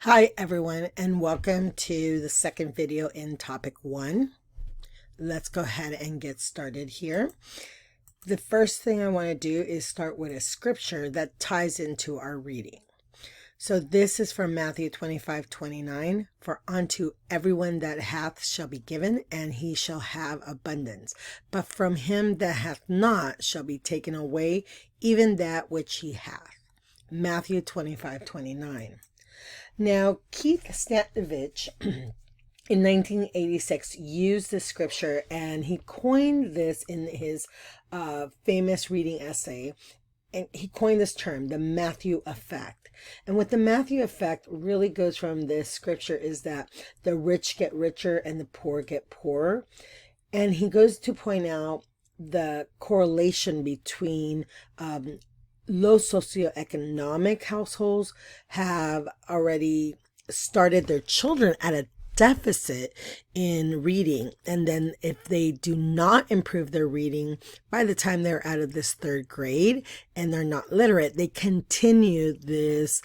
Hi everyone, and welcome to the second video in topic 1. Let's go ahead and get started here. The first thing I want to do is start with a scripture that ties into our reading. So this is from Matthew 25:29. For unto everyone that hath shall be given, and he shall have abundance. But from him that hath not shall be taken away even that which he hath. Matthew 25:29. Now, Keith Stantovich in 1986 used this scripture, and he coined this in his famous reading essay. And he coined this term, the Matthew effect. And what the Matthew effect really goes from this scripture is that the rich get richer and the poor get poorer. And he goes to point out the correlation between low socioeconomic households have already started their children at a deficit in reading, and then if they do not improve their reading by the time they're out of this 3rd grade and they're not literate, they continue this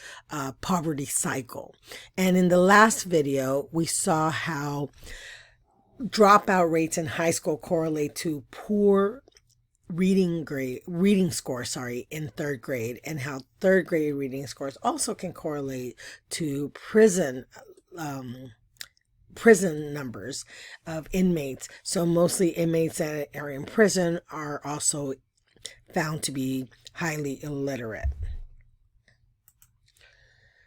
poverty cycle. And in the last video we saw how dropout rates in high school correlate to poor reading score in 3rd grade, and how 3rd grade reading scores also can correlate to prison numbers of inmates. So mostly inmates that are in prison are also found to be highly illiterate.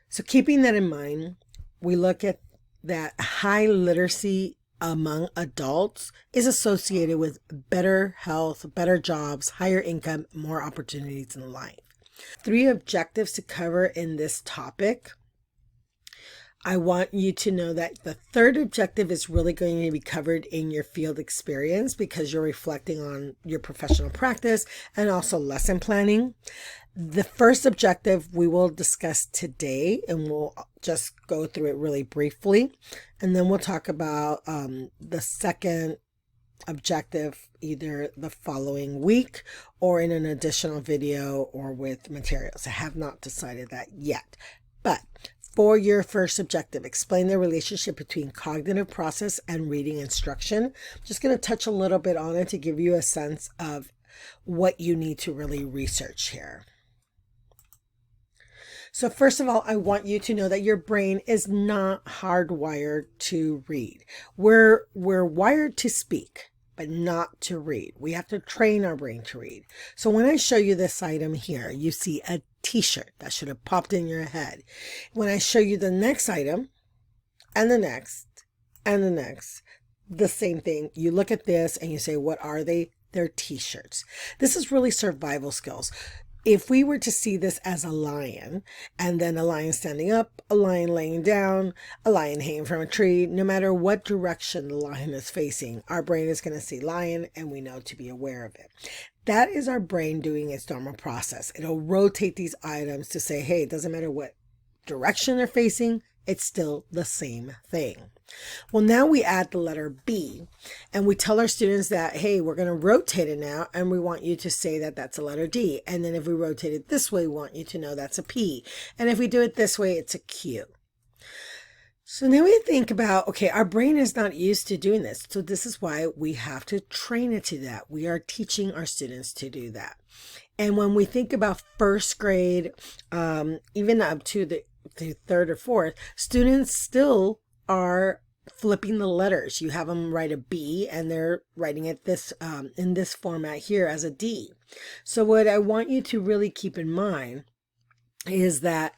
So keeping that in mind, we look at that high literacy among adults is associated with better health, better jobs, higher income, more opportunities in life. 3 objectives to cover in this topic. I want you to know that the 3rd objective is really going to be covered in your field experience because you're reflecting on your professional practice and also lesson planning. The 1st objective we will discuss today, and we'll just go through it really briefly. And then we'll talk about the 2nd objective either the following week or in an additional video or with materials. I have not decided that yet. But for your 1st objective, explain the relationship between cognitive process and reading instruction. I'm just going to touch a little bit on it to give you a sense of what you need to really research here. So first of all, I want you to know that your brain is not hardwired to read. We're wired to speak, but not to read. We have to train our brain to read. So when I show you this item here, you see a t-shirt that should have popped in your head. When I show you the next item and the next and the next, the same thing. You look at this and you say, what are they? They're t-shirts. This is really survival skills. If we were to see this as a lion, and then a lion standing up, a lion laying down, a lion hanging from a tree, no matter what direction the lion is facing, our brain is going to see lion and we know to be aware of it. That is our brain doing its normal process. It'll rotate these items to say, hey, it doesn't matter what direction they're facing, it's still the same thing. Well, now we add the letter B, and we tell our students that, hey, we're going to rotate it now, and we want you to say that that's a letter D. And then if we rotate it this way, we want you to know that's a P. And if we do it this way, it's a Q. So now we think about, okay, our brain is not used to doing this. So this is why we have to train it to that. We are teaching our students to do that. And when we think about 1st grade, even up to the 3rd or 4th, students still are flipping the letters. You have them write a B and they're writing it this in this format here as a D. So what I want you to really keep in mind is that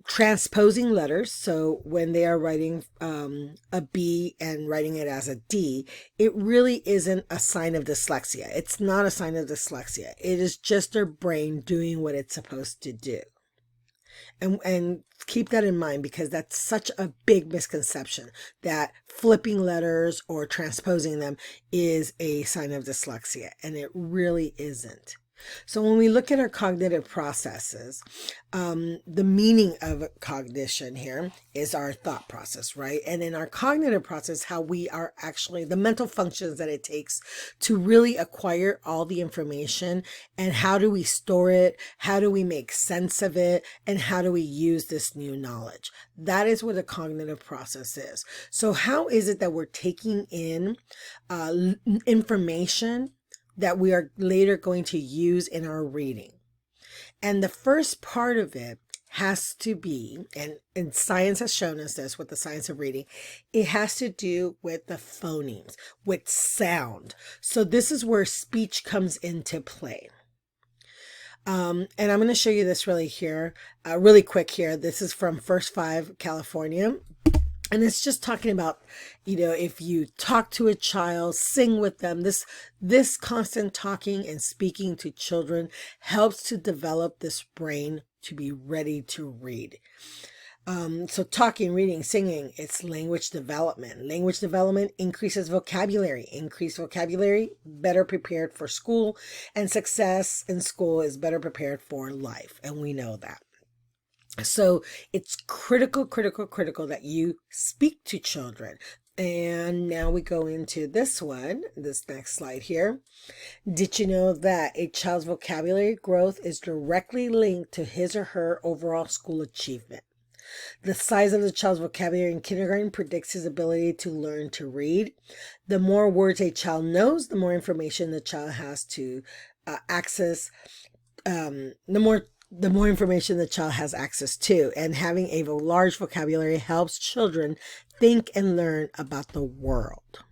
transposing letters, so when they are writing a B and writing it as a D, it really isn't a sign of dyslexia. It's not a sign of dyslexia. It is just their brain doing what it's supposed to do. And keep that in mind, because that's such a big misconception that flipping letters or transposing them is a sign of dyslexia, and it really isn't. So when we look at our cognitive processes, the meaning of cognition here is our thought process, right? And in our cognitive process, how we are actually, the mental functions that it takes to really acquire all the information, and how do we store it? How do we make sense of it? And how do we use this new knowledge? That is what a cognitive process is. So how is it that we're taking in information that we are later going to use in our reading? And the first part of it has to be, and science has shown us this with the science of reading, it has to do with the phonemes, with sound. So this is where speech comes into play. And I'm going to show you this really quick here. This is from First 5, California. And it's just talking about, if you talk to a child, sing with them, this constant talking and speaking to children helps to develop this brain to be ready to read. So talking, reading, singing, it's language development. Language development increases vocabulary. Increased vocabulary, better prepared for school, and success in school is better prepared for life. And we know that. So it's critical that you speak to children. And now we go into this next slide here. Did you know that a child's vocabulary growth is directly linked to his or her overall school achievement? The size of the child's vocabulary in kindergarten predicts his ability to learn to read. The more words a child knows, the more information the child has to access, the more information the child has access to. And having a large vocabulary helps children think and learn about the world.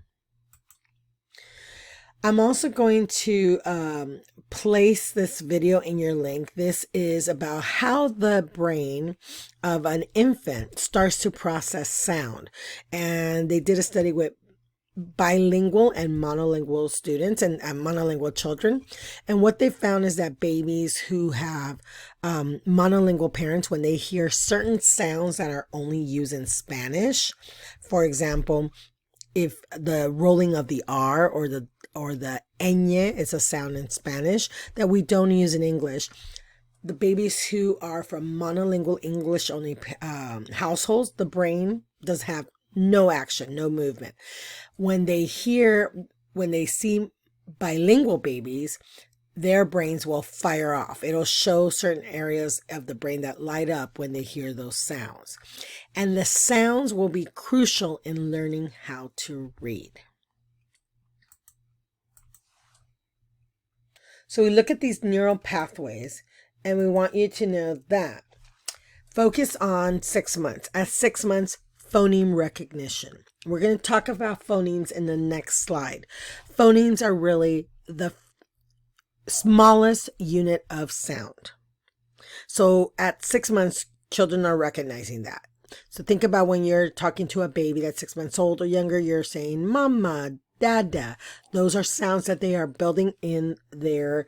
I'm also going to place this video in your link. This is about how the brain of an infant starts to process sound. And they did a study with bilingual and monolingual students and monolingual children. And what they found is that babies who have monolingual parents, when they hear certain sounds that are only used in Spanish, for example, if the rolling of the R or the ñ is a sound in Spanish that we don't use in English, the babies who are from monolingual English only households, the brain does have no action, no movement. When they see bilingual babies, their brains will fire off. It'll show certain areas of the brain that light up when they hear those sounds. And the sounds will be crucial in learning how to read. So we look at these neural pathways, and we want you to know that focus on 6 months. At 6 months, phoneme recognition. We're going to talk about phonemes in the next slide. Phonemes are really the smallest unit of sound. So at 6 months, children are recognizing that. So think about when you're talking to a baby that's 6 months old or younger, you're saying mama, dada. Those are sounds that they are building in their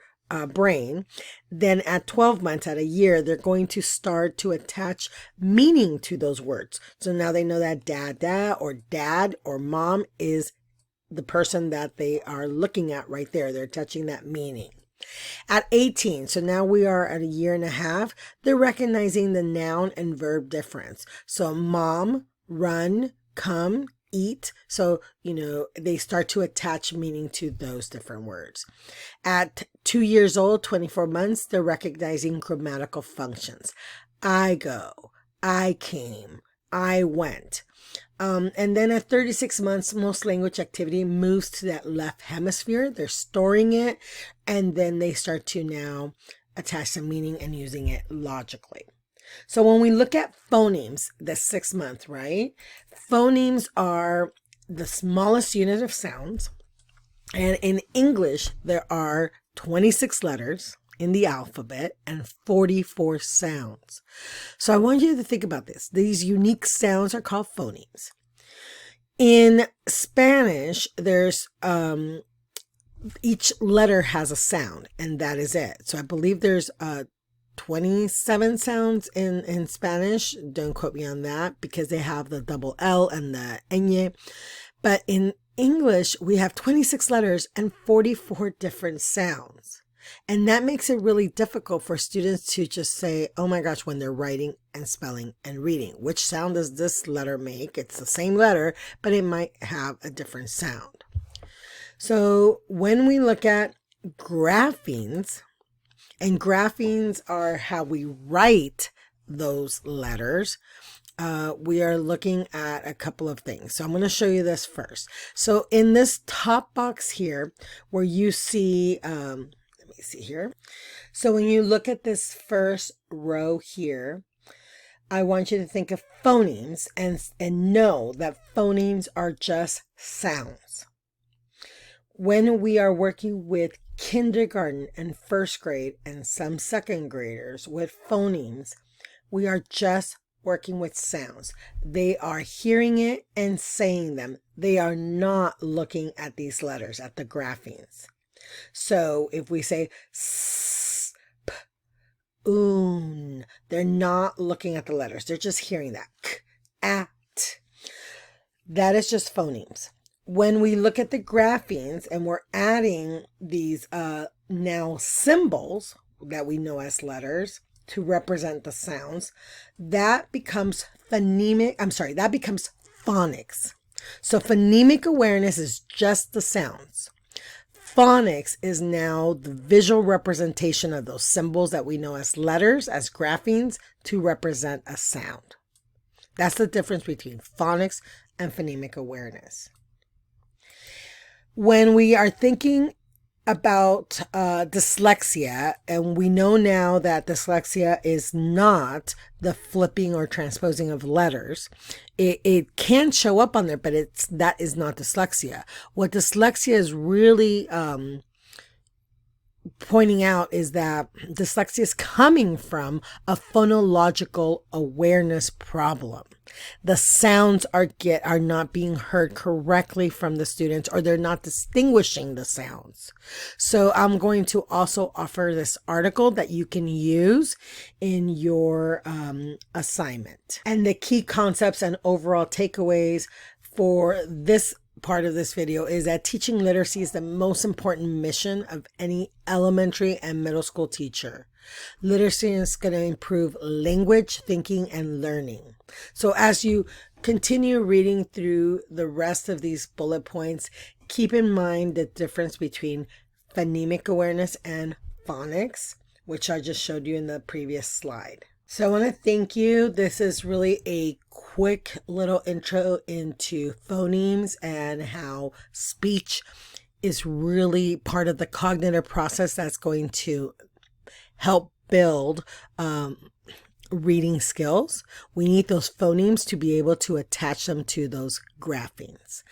brain. Then at 12 months, at a year, they're going to start to attach meaning to those words. So now they know that dada or dad or mom is the person that they are looking at right there. They're touching that meaning. At 18, so now we are at a year and a half, they're recognizing the noun and verb difference. So mom, run, come, eat. So, they start to attach meaning to those different words. At 2 years old, 24 months, they're recognizing grammatical functions. I go, I came, I went. And then at 36 months, most language activity moves to that left hemisphere. They're storing it, and then they start to now attach some meaning and using it logically. So when we look at phonemes, the 6 month, right? Phonemes are the smallest unit of sounds. And in English, there are 26 letters in the alphabet and 44 sounds. So I want you to think about this. These unique sounds are called phonemes. In Spanish, there's each letter has a sound, and that is it. So I believe there's 27 sounds in Spanish. Don't quote me on that because they have the double L and the ñ. But in English, we have 26 letters and 44 different sounds. And that makes it really difficult for students to just say, oh my gosh, when they're writing and spelling and reading, which sound does this letter make? It's the same letter, but it might have a different sound. So when we look at graphemes, and graphemes are how we write those letters, we are looking at a couple of things. So I'm going to show you this first. So in this top box here, where you see, let me see here. So when you look at this first row here, I want you to think of phonemes and know that phonemes are just sounds. When we are working with kindergarten and first grade and some second graders with phonemes, we are just working with sounds. They are hearing it and saying them. They are not looking at these letters, at the graphemes. So if we say s, p, oon, they're not looking at the letters. They're just hearing that. K, at. That is just phonemes. When we look at the graphemes and we're adding these now symbols that we know as letters to represent the sounds, that becomes that becomes phonics. So phonemic awareness is just the sounds. Phonics is now the visual representation of those symbols that we know as letters, as graphemes, to represent a sound. That's the difference between phonics and phonemic awareness. When we are thinking about dyslexia, and we know now that dyslexia is not the flipping or transposing of letters, it can show up on there, but that is not dyslexia. What dyslexia is really pointing out is that dyslexia is coming from a phonological awareness problem. The sounds are not being heard correctly from the students, or they're not distinguishing the sounds. So I'm going to also offer this article that you can use in your assignment. And the key concepts and overall takeaways for this part of this video is that teaching literacy is the most important mission of any elementary and middle school teacher. Literacy is going to improve language, thinking, and learning. So as you continue reading through the rest of these bullet points, keep in mind the difference between phonemic awareness and phonics, which I just showed you in the previous slide. So I want to thank you. This is really a quick little intro into phonemes and how speech is really part of the cognitive process that's going to help build reading skills. We need those phonemes to be able to attach them to those graphemes.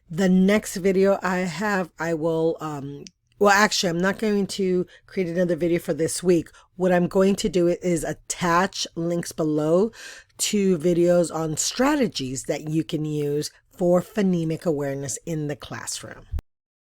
The next video I will well, actually, I'm not going to create another video for this week. What I'm going to do is attach links below to videos on strategies that you can use for phonemic awareness in the classroom.